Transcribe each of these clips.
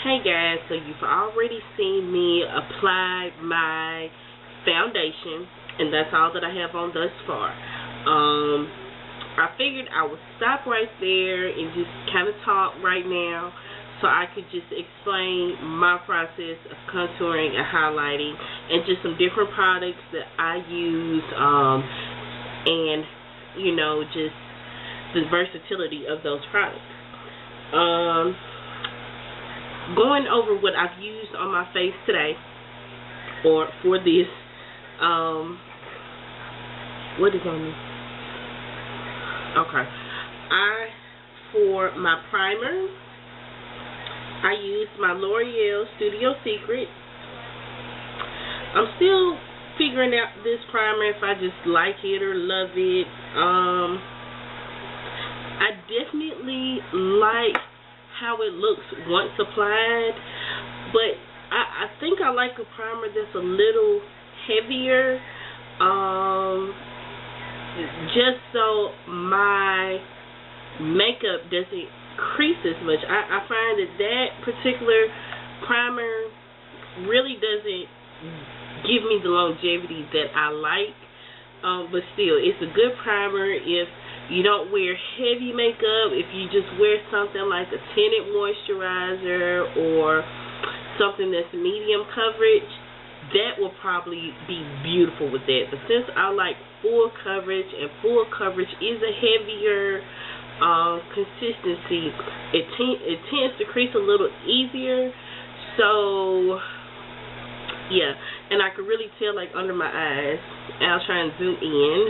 Hey guys, so you've already seen me apply my foundation, and that's all that I have on thus far. I figured I would stop right there and just kind of talk right now so I could just explain my process of contouring and highlighting and just some different products that I use, and just the versatility of those products. Going over what I've used on my face today, or for this, what is on me? Okay, for my primer, I used my L'Oreal Studio Secret. I'm still figuring out this primer, if I just like it or love it. I definitely like how it looks once applied, but I think I like a primer that's a little heavier, just so my makeup doesn't crease as much. I find that particular primer really doesn't give me the longevity that I like, but still, it's a good primer if you don't wear heavy makeup. If you just wear something like a tinted moisturizer or something that's medium coverage, that will probably be beautiful with that. But since I like full coverage, and full coverage is a heavier consistency, it tends to crease a little easier. So yeah, and I could really tell like under my eyes. I'll try and zoom in.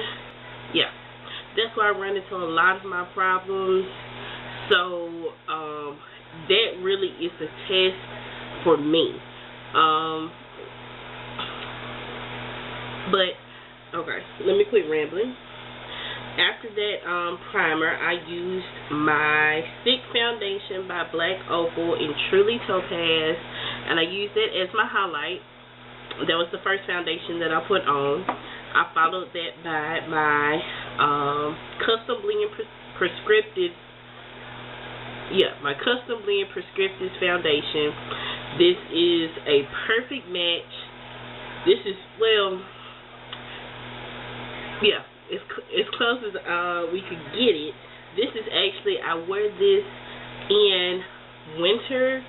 Yeah, that's why I run into a lot of my problems. So that really is a test for me. But okay, let me quit rambling. After that primer, I used my stick foundation by Black Opal in Truly Topaz, and I used that as my highlight. That was the first foundation that I put on. I followed that by my Custom Blend Prescriptive, my Custom Blend Prescriptive foundation. This is a perfect match. This is, well, yeah, as close as we could get it. This is actually, I wear this in winter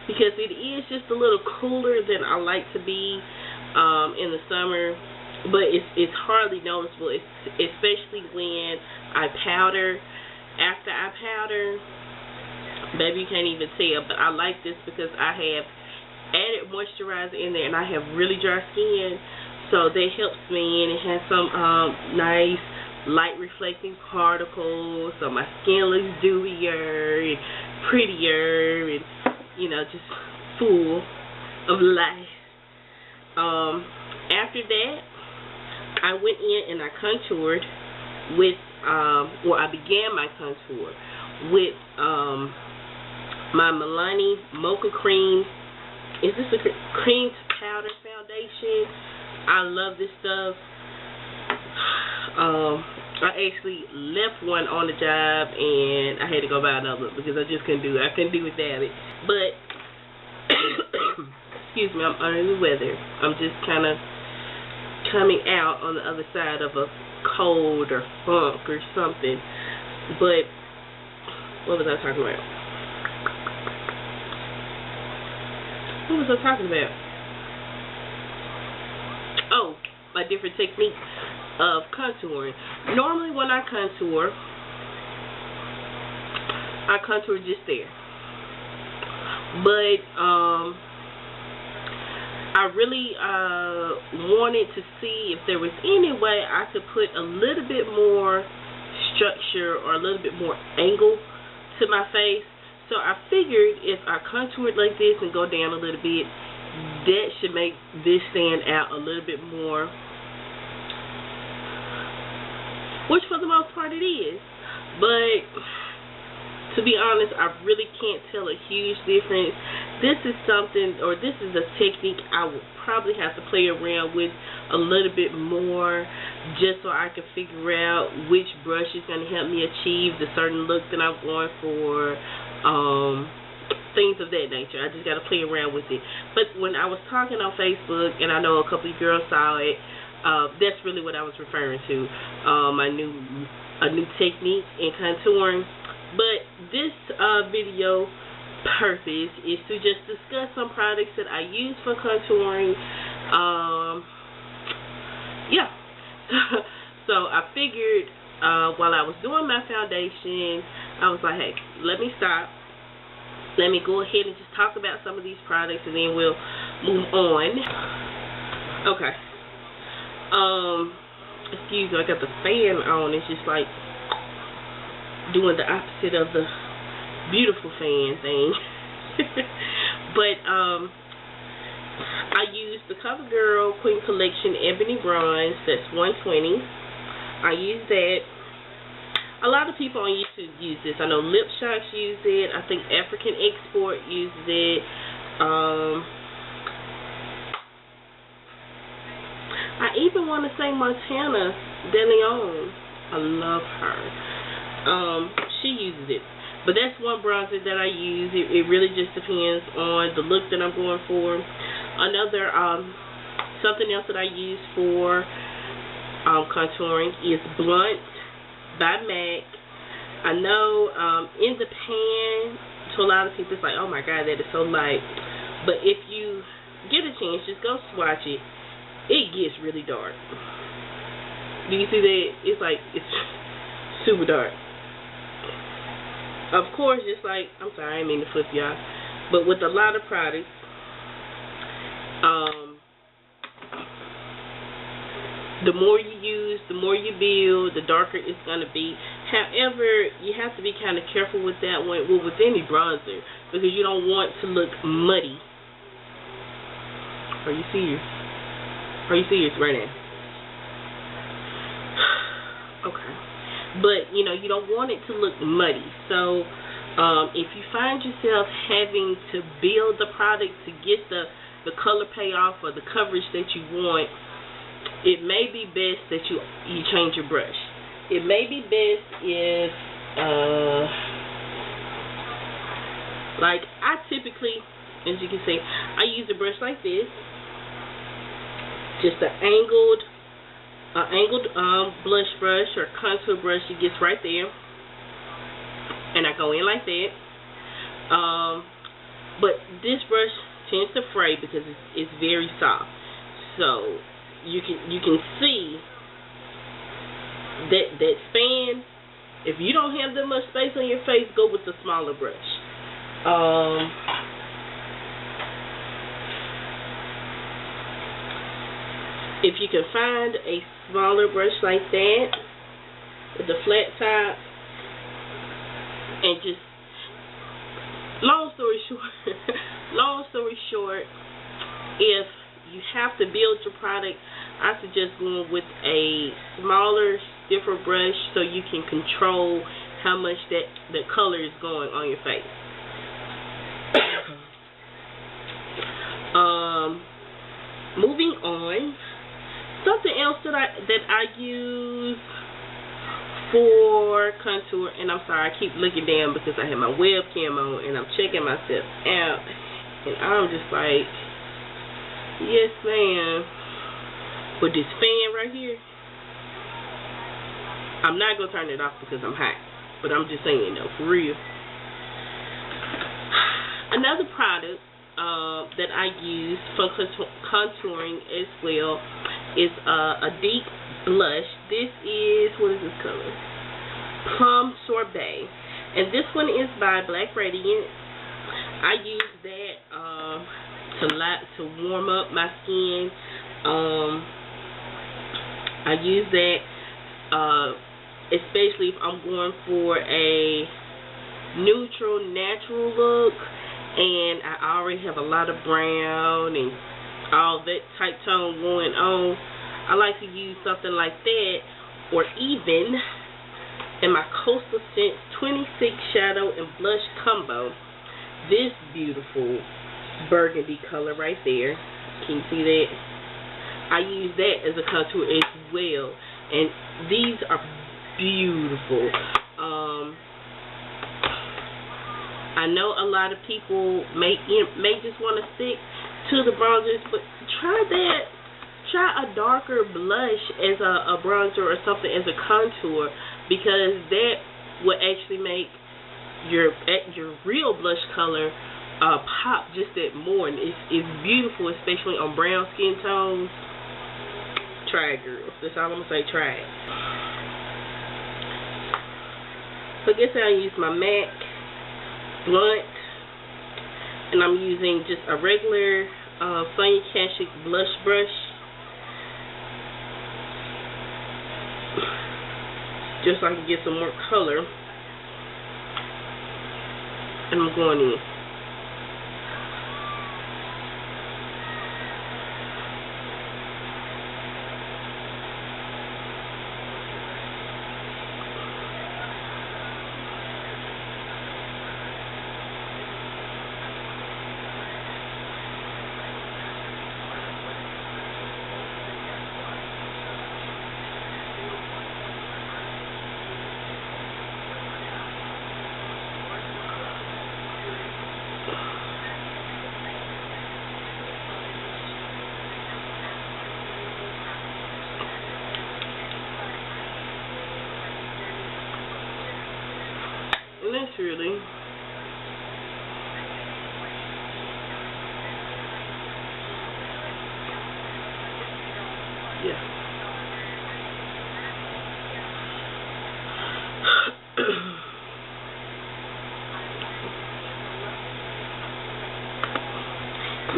because it is just a little cooler than I like to be in the summer, but it's hardly noticeable, especially when I powder. After I powder, baby, you can't even tell, but I like this because I have added moisturizer in there and I have really dry skin, so that helps me, and it has some nice light reflecting particles, so my skin looks dewier and prettier and just full of life. After that, I went in and I contoured with, I began my contour with my Milani Mocha Cream. Is this a cream to powder foundation? I love this stuff. I actually left one on the job and I had to go buy another because I just couldn't do it. I couldn't do without it. But excuse me, I'm under the weather. I'm just kind of coming out on the other side of a cold or funk or something. But what was I talking about? What was I talking about? Oh, my different technique of contouring. Normally when I contour just there. But I really wanted to see if there was any way I could put a little bit more structure or a little bit more angle to my face. So I figured if I contoured like this and go down a little bit, that should make this stand out a little bit more, which for the most part it is. But to be honest, I really can't tell a huge difference. This is something, or this is a technique I would probably have to play around with a little bit more, just so I can figure out which brush is going to help me achieve the certain look that I'm going for. things of that nature. I just got to play around with it. But when I was talking on Facebook, and I know a couple of girls saw it, that's really what I was referring to. A new technique in contouring. But this video purpose is to just discuss some products that I use for contouring. Yeah. So I figured while I was doing my foundation, I was like, hey, let me stop. Let me go ahead and just talk about some of these products, and then we'll move on. Okay. Excuse me, I got the fan on. It's just like doing the opposite of the beautiful fan thing. But I use the CoverGirl Queen Collection Ebony Bronze. That's $120. I use that. A lot of people on YouTube use this. I know Lip Shots use it. I think African Export uses it. I even want to say Montana De Leon. I love her. She uses it. But that's one bronzer that I use. It really just depends on the look that I'm going for. Another, something else that I use for contouring is Blunt by MAC. I know in the pan, to a lot of people, it's like, oh my God, that is so light. But if you get a chance, just go swatch it. It gets really dark. Do you see that? It's like, it's super dark. Of course, just like, I'm sorry, I didn't mean to flip y'all, but with a lot of products, the more you use, the more you build, the darker it's going to be. However, you have to be kind of careful with that one, well, with any bronzer, because you don't want to look muddy. Are you serious? Are you serious right now? Okay. But, you know, you don't want it to look muddy. So, if you find yourself having to build the product to get the color payoff or the coverage that you want, it may be best that you change your brush. It may be best if, like, I typically, as you can see, I use a brush like this. Just an angled blush brush or contour brush. It gets right there, and I go in like that. But this brush tends to fray because it's very soft. So you can see that span. If you don't have that much space on your face, go with the smaller brush. If you can find a smaller brush like that with the flat top, and just long story short, if you have to build your product, I suggest going with a smaller, stiffer brush so you can control how much the color is going on your face. Moving on. Something else that I use for contour, and I'm sorry, I keep looking down because I have my webcam on and I'm checking myself out, and I'm just like, yes ma'am. With this fan right here, I'm not gonna turn it off because I'm hot, but I'm just saying though, for real. Another product that I use for contouring as well is a deep blush. This is, what is this color? Plum Sorbet. And this one is by Black Radiant. I use that to warm up my skin. I use that especially if I'm going for a neutral, natural look, and I already have a lot of brown and all that type tone going on. I like to use something like that, or even in my Coastal Scents 26 Shadow and Blush Combo, this beautiful burgundy color right there. Can you see that? I use that as a contour as well, and these are beautiful. I know a lot of people may just want to stick to the bronzers, but try that. Try a darker blush as a bronzer or something as a contour, because that will actually make your real blush color pop just that more. And it's beautiful, especially on brown skin tones. Try it, girls. That's all I'm gonna say. Try it. So I guess I use my MAC blunt, and I'm using just a regular Sonia Kashuk blush brush, just so I can get some more color. And I'm going in. And that's really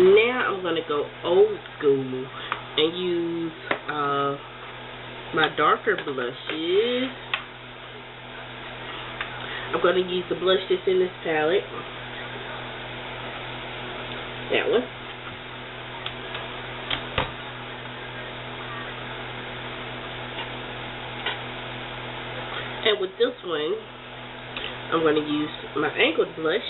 Now I'm going to go old school and use my darker blushes. I'm going to use the blush that's in this palette. That one. And with this one, I'm going to use my angled brush.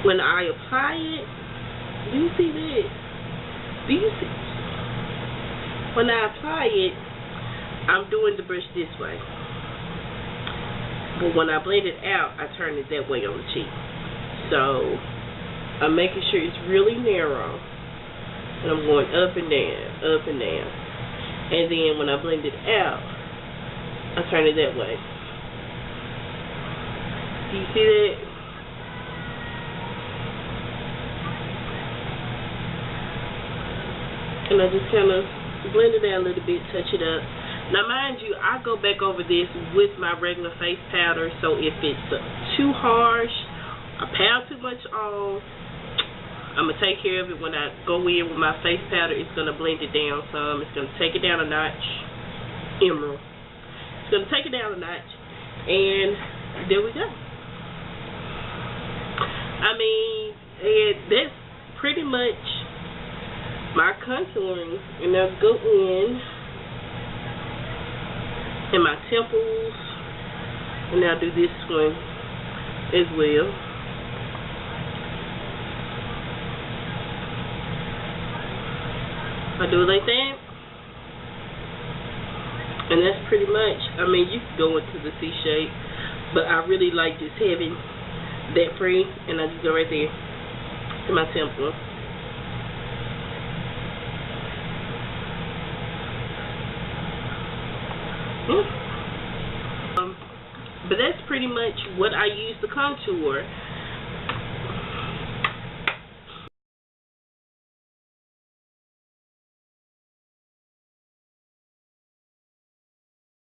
When I apply it, do you see that? Do you see? When I apply it, I'm doing the brush this way. But when I blend it out, I turn it that way on the cheek. So I'm making sure it's really narrow. And I'm going up and down, up and down. And then when I blend it out, I turn it that way. Do you see that? And I just kind of blend it out a little bit, touch it up. Now, mind you, I go back over this with my regular face powder, so if it's too harsh, I powder too much on, I'm going to take care of it when I go in with my face powder. It's going to blend it down some. It's going to take it down a notch. Emerald. It's going to take it down a notch. And there we go. I mean, that's pretty much my contouring. And I'll go in my temples, and I'll do this one as well. I do it like that, and that's pretty much. I mean, you can go into the C shape, but I really like just having that free, and I just go right there to my temple. But that's pretty much what I use to contour.